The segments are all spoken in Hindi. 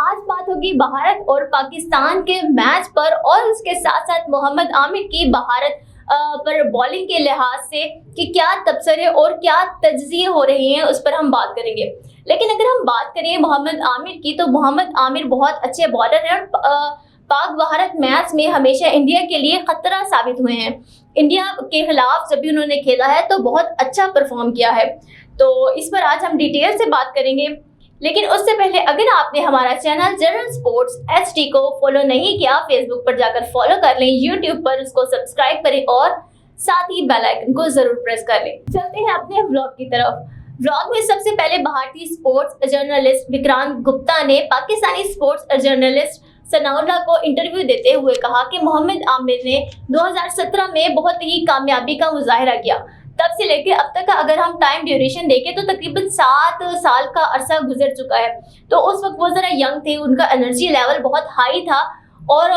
आज बात होगी भारत और पाकिस्तान के मैच पर और उसके साथ साथ मोहम्मद आमिर की भारत पर बॉलिंग के लिहाज से कि क्या तबसरे और क्या तज्जिए हो रहे हैं उस पर हम बात करेंगे। लेकिन अगर हम बात करें मोहम्मद आमिर की तो मोहम्मद आमिर बहुत अच्छे बॉलर हैं और पाक भारत मैच में हमेशा इंडिया के लिए खतरा साबित हुए हैं। इंडिया के खिलाफ जब भी उन्होंने खेला है तो बहुत अच्छा परफॉर्म किया है। तो इस पर आज हम डिटेल से बात करेंगे। लेकिन उससे पहले अगर आपने हमारा चैनल जनरल स्पोर्ट्स एचडी को फॉलो नहीं किया, फेसबुक पर जाकर फॉलो कर लें, यूट्यूब पर उसको सब्सक्राइब करें और साथ ही बेल आइकन को जरूर प्रेस कर लें। चलते हैं अपने व्लॉग की तरफ। व्लॉग में सबसे पहले भारतीय स्पोर्ट्स जर्नलिस्ट विक्रांत गुप्ता ने पाकिस्तानी स्पोर्ट्स जर्नलिस्ट सनाउल्लाह को इंटरव्यू देते हुए कहा कि मोहम्मद आमिर ने 2017 में बहुत ही कामयाबी का मुजाहिरा किया। तब से लेकर अब तक का अगर हम टाइम ड्यूरेशन देखें तो तकरीबन 7 साल का अरसा गुजर चुका है। तो उस वक्त वो ज़रा यंग थे, उनका एनर्जी लेवल बहुत हाई था और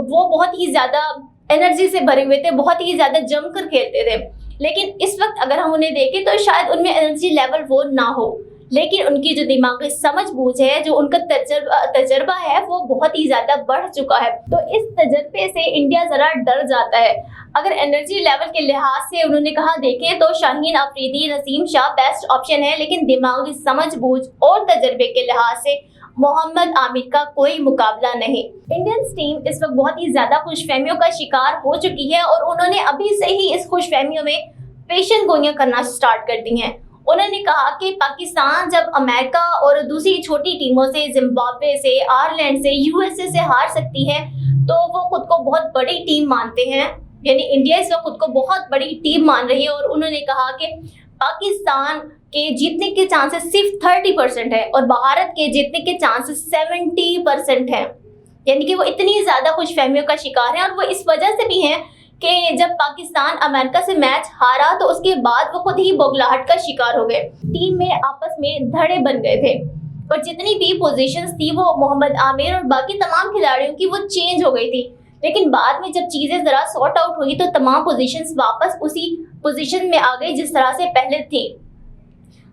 वो बहुत ही ज़्यादा एनर्जी से भरे हुए थे, बहुत ही ज़्यादा जमकर खेलते थे। लेकिन इस वक्त अगर हम उन्हें देखें तो शायद उनमें एनर्जी लेवल वो ना हो, लेकिन उनकी जो दिमागी समझ बूझ है, जो उनका तजर्बा है वो बहुत ही ज़्यादा बढ़ चुका है। तो इस तजर्बे से इंडिया ज़रा डर जाता है। अगर एनर्जी लेवल के लिहाज से उन्होंने कहा देखें तो शाहीन अफरीदी, नसीम शाह बेस्ट ऑप्शन है, लेकिन दिमागी समझ बूझ और तजर्बे के लिहाज से मोहम्मद आमिर का कोई मुकाबला नहीं। इंडियन टीम इस वक्त बहुत ही ज्यादा खुशफहमियों का शिकार हो चुकी है और उन्होंने अभी से ही इस खुशफहमियों में पेशन गोइयां करना स्टार्ट कर दी हैं। उन्होंने कहा कि पाकिस्तान जब अमेरिका और दूसरी छोटी टीमों से, जिम्बाब्वे से, आयरलैंड से, यूएसए से हार सकती है तो वो खुद को बहुत बड़ी टीम मानते हैं। यानी इंडिया इस वक्त खुद को बहुत बड़ी टीम मान रही है और उन्होंने कहा कि पाकिस्तान के जीतने के चांसेस सिर्फ 30% है और भारत के जीतने के चांसेस 70% है। यानी कि वो इतनी ज्यादा खुशफहमियों का शिकार है और वो इस वजह से भी हैं कि जब पाकिस्तान अमेरिका से मैच हारा तो उसके बाद वो खुद ही बौखलाहट का शिकार हो गए। टीम में आपस में धड़े बन गए थे और जितनी भी पोजीशंस थी वो मोहम्मद आमिर और बाकी तमाम खिलाड़ियों की वो चेंज हो गई थी। लेकिन बाद में जब चीजें जरा सॉर्ट आउट हुई तो तमाम पोजीशंस वापस उसी पोजीशन में आ गई जिस तरह से पहले थी।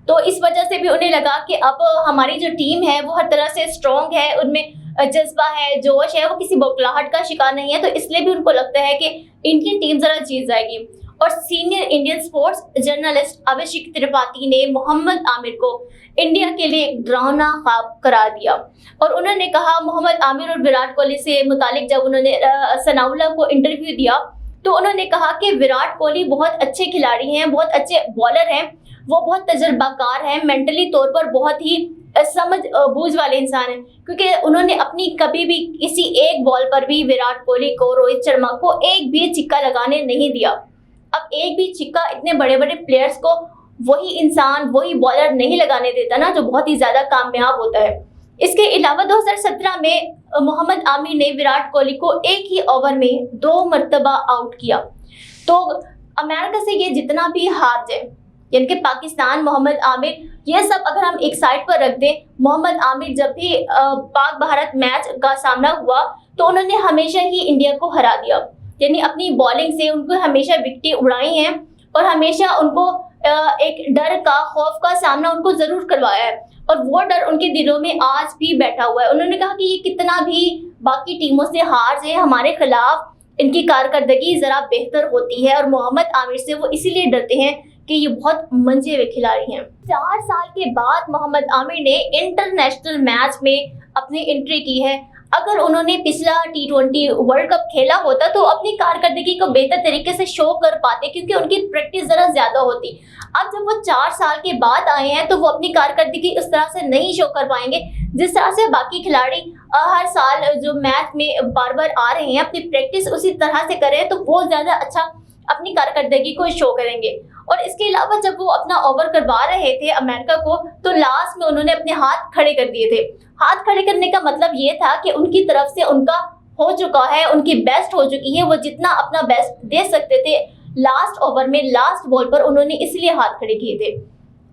तो इस वजह से भी उन्हें लगा कि अब हमारी जो टीम है वो हर तरह से स्ट्रॉन्ग है, उनमें जज्बा है, जोश है, वो किसी बौखलाहट का शिकार नहीं है। तो इसलिए भी उनको लगता है कि इनकी टीम जरा जीत जाएगी। और सीनियर इंडियन स्पोर्ट्स जर्नलिस्ट अभिषेक त्रिपाठी ने मोहम्मद आमिर को इंडिया के लिए एक डरावना ख्वाब करार दिया और उन्होंने कहा मोहम्मद आमिर और विराट कोहली से मुतालिक जब उन्होंने सनाउल्लाह को इंटरव्यू दिया तो उन्होंने कहा कि विराट कोहली बहुत अच्छे खिलाड़ी हैं, बहुत अच्छे बॉलर हैं, वो बहुत तजर्बाकार हैं, मेंटली तौर पर बहुत ही समझ बूझ वाले इंसान हैं, क्योंकि उन्होंने अपनी कभी भी किसी एक बॉल पर भी विराट कोहली को, रोहित शर्मा को एक भी छिक्का लगाने नहीं दिया। अब एक भी छिक्का इतने बड़े बड़े प्लेयर्स को वही इंसान, वही बॉलर नहीं लगाने देता ना, जो बहुत ही ज्यादा कामयाब होता है। इसके अलावा 2017 में मोहम्मद आमिर ने विराट कोहली को एक ही ओवर में 2 मरतबा आउट किया। तो अमेरिका से ये जितना भी हार जाए, यानी कि पाकिस्तान, मोहम्मद आमिर, ये सब अगर हम एक साइड पर रख दें, मोहम्मद आमिर जब भी पाक भारत मैच का सामना हुआ तो उन्होंने हमेशा ही इंडिया को हरा दिया। यानी अपनी बॉलिंग से उनको हमेशा विकेटें उड़ाई हैं और हमेशा उनको एक डर का, खौफ का सामना उनको जरूर करवाया है और वो डर उनके दिलों में आज भी बैठा हुआ है। उन्होंने कहा कि ये कितना भी बाकी टीमों से हार जाए, हमारे खिलाफ इनकी कारकर्दगी जरा बेहतर होती है और मोहम्मद आमिर से वो इसीलिए डरते हैं कि ये बहुत मंजे हुए खिलाड़ी हैं। 4 साल के बाद मोहम्मद आमिर ने इंटरनेशनल मैच में अपनी एंट्री की है। अगर उन्होंने पिछला T20 वर्ल्ड कप खेला होता तो अपनी कारकर्दगी को बेहतर तरीके से शो कर पाते, क्योंकि उनकी प्रैक्टिस जरा ज्यादा होती। अब जब वो 4 साल के बाद आए हैं तो वो अपनी कारकर्दगी उस तरह से नहीं शो कर पाएंगे जिस तरह से बाकी खिलाड़ी हर साल जो मैच में बार बार आ रहे हैं, अपनी प्रैक्टिस उसी तरह से करें तो वो ज्यादा अच्छा अपनी कारकर्दगी को शो करेंगे। और इसके अलावा जब वो अपना ओवर करवा रहे थे अमेरिका को तो लास्ट में उन्होंने अपने हाथ खड़े कर दिए थे। हाथ खड़े करने का मतलब ये था कि उनकी तरफ से उनका हो चुका है, उनकी बेस्ट हो चुकी है, वो जितना अपना बेस्ट दे सकते थे लास्ट ओवर में, लास्ट बॉल पर उन्होंने इसलिए हाथ खड़े किए थे।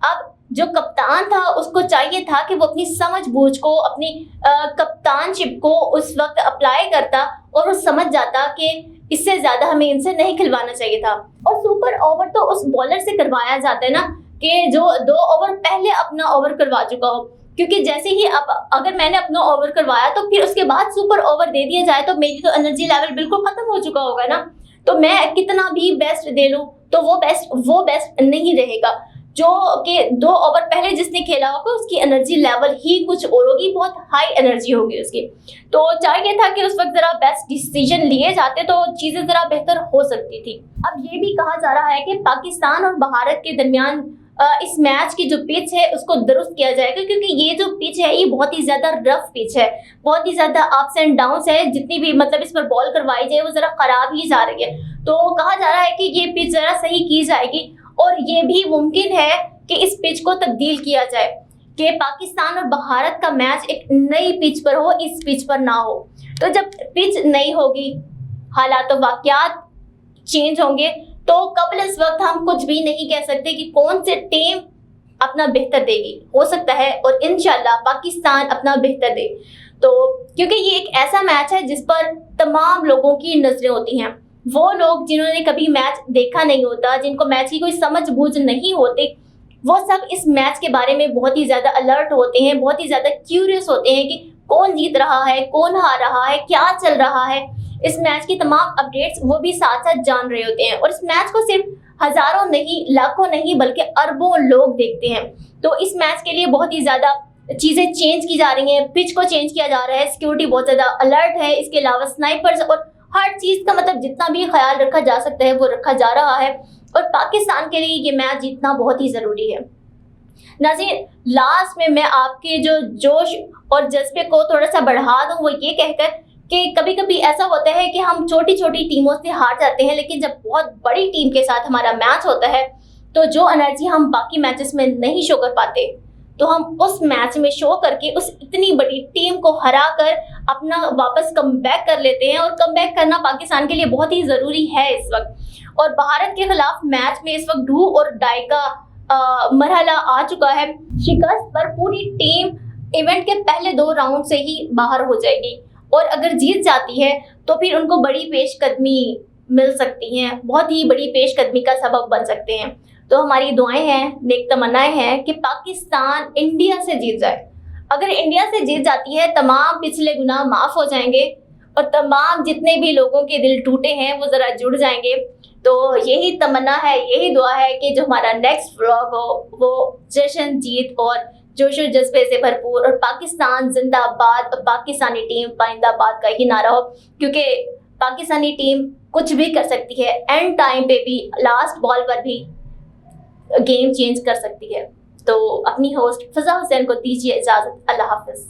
अब जो कप्तान था उसको चाहिए था कि वो अपनी समझ बूझ को, अपनी कप्तानशिप को उस वक्त अप्लाई करता और वो समझ जाता कि इससे ज्यादा हमें इनसे नहीं खिलवाना चाहिए था। और सुपर ओवर तो उस बॉलर से करवाया जाता है ना कि जो 2 ओवर पहले अपना ओवर करवा चुका हो। क्योंकि जैसे ही अब अगर मैंने अपना ओवर करवाया तो फिर उसके बाद सुपर ओवर दे दिया जाए तो मेरी तो एनर्जी लेवल बिल्कुल खत्म हो चुका होगा ना। तो मैं कितना भी बेस्ट दे लूं तो वो बेस्ट नहीं रहेगा। जो कि 2 ओवर पहले जिसने खेला होगा उसकी एनर्जी लेवल ही कुछ और होगी, बहुत हाई एनर्जी होगी उसकी। तो चाहिए था कि उस वक्त जरा बेस्ट डिसीजन लिए जाते तो चीजें जरा बेहतर हो सकती थी। अब ये भी कहा जा रहा है कि पाकिस्तान और भारत के दरमियान इस मैच की जो पिच है उसको दुरुस्त किया जाएगा, क्योंकि ये जो पिच है ये बहुत ही ज्यादा रफ पिच है, बहुत ही ज्यादा अप्स एंड डाउन्स है। जितनी भी मतलब इस पर बॉल करवाई जाए वो जरा खराब ही जा रही है। तो कहा जा रहा है कि ये पिच जरा सही की जाएगी और ये भी मुमकिन है कि इस पिच को तब्दील किया जाए कि पाकिस्तान और भारत का मैच एक नई पिच पर हो, इस पिच पर ना हो। तो जब पिच नई होगी, हालात और वाकयात चेंज होंगे, तो कबल इस वक्त हम कुछ भी नहीं कह सकते कि कौन से टीम अपना बेहतर देगी। हो सकता है और इंशाल्लाह पाकिस्तान अपना बेहतर दे। तो क्योंकि ये एक ऐसा मैच है जिस पर तमाम लोगों की नजरें होती हैं। वो लोग जिन्होंने कभी मैच देखा नहीं होता, जिनको मैच की कोई समझ बूझ नहीं होती, वो सब इस मैच के बारे में बहुत ही ज्यादा अलर्ट होते हैं, बहुत ही ज्यादा क्यूरियस होते हैं कि कौन जीत रहा है, कौन हार रहा है, क्या चल रहा है। इस मैच की तमाम अपडेट्स वो भी साथ साथ जान रहे होते हैं और इस मैच को सिर्फ हजारों नहीं, लाखों नहीं, बल्कि अरबों लोग देखते हैं। तो इस मैच के लिए बहुत ही ज्यादा चीजें चेंज की जा रही हैं, पिच को चेंज किया जा रहा है, सिक्योरिटी बहुत ज्यादा अलर्ट है, इसके अलावा स्नाइपर्स और हर चीज का मतलब जितना भी ख्याल रखा जा सकता है वो रखा जा रहा है। और पाकिस्तान के लिए ये मैच जीतना बहुत ही जरूरी है। नाज़रीन, लास्ट में मैं आपके जो जोश और जज्बे को थोड़ा सा बढ़ा दूं, वो ये कहकर कि कभी कभी ऐसा होता है कि हम छोटी छोटी टीमों से हार जाते हैं, लेकिन जब बहुत बड़ी टीम के साथ हमारा मैच होता है तो जो एनर्जी हम बाकी मैचेस में नहीं शो कर पाते, तो हम उस मैच में शो करके उस इतनी बड़ी टीम को हरा कर अपना वापस कमबैक कर लेते हैं। और कमबैक करना पाकिस्तान के लिए बहुत ही ज़रूरी है इस वक्त। और भारत के खिलाफ मैच में इस वक्त डू और डाई का मरहला आ चुका है। शिकस्त पर पूरी टीम इवेंट के पहले 2 राउंड से ही बाहर हो जाएगी और अगर जीत जाती है तो फिर उनको बड़ी पेशकदमी मिल सकती हैं, बहुत ही बड़ी पेशकदमी का सबब बन सकते हैं। तो हमारी दुआएं हैं, नेक तमन्नाएं हैं कि पाकिस्तान इंडिया से जीत जाए। अगर इंडिया से जीत जाती है तमाम पिछले गुनाह माफ़ हो जाएंगे और तमाम जितने भी लोगों के दिल टूटे हैं वो ज़रा जुड़ जाएंगे। तो यही तमन्ना है, यही दुआ है कि जो हमारा नेक्स्ट व्लॉग हो वो जश्न, जीत और जोश और जज्बे से भरपूर और पाकिस्तान जिंदाबाद और पाकिस्तानी टीम पाइंदाबाद का ही नारा हो, क्योंकि पाकिस्तानी टीम कुछ भी कर सकती है, एंड टाइम पे भी, लास्ट बॉल पर भी गेम चेंज कर सकती है। तो अपनी होस्ट फजा हुसैन को दीजिए इजाज़त। अल्लाह हाफिज़।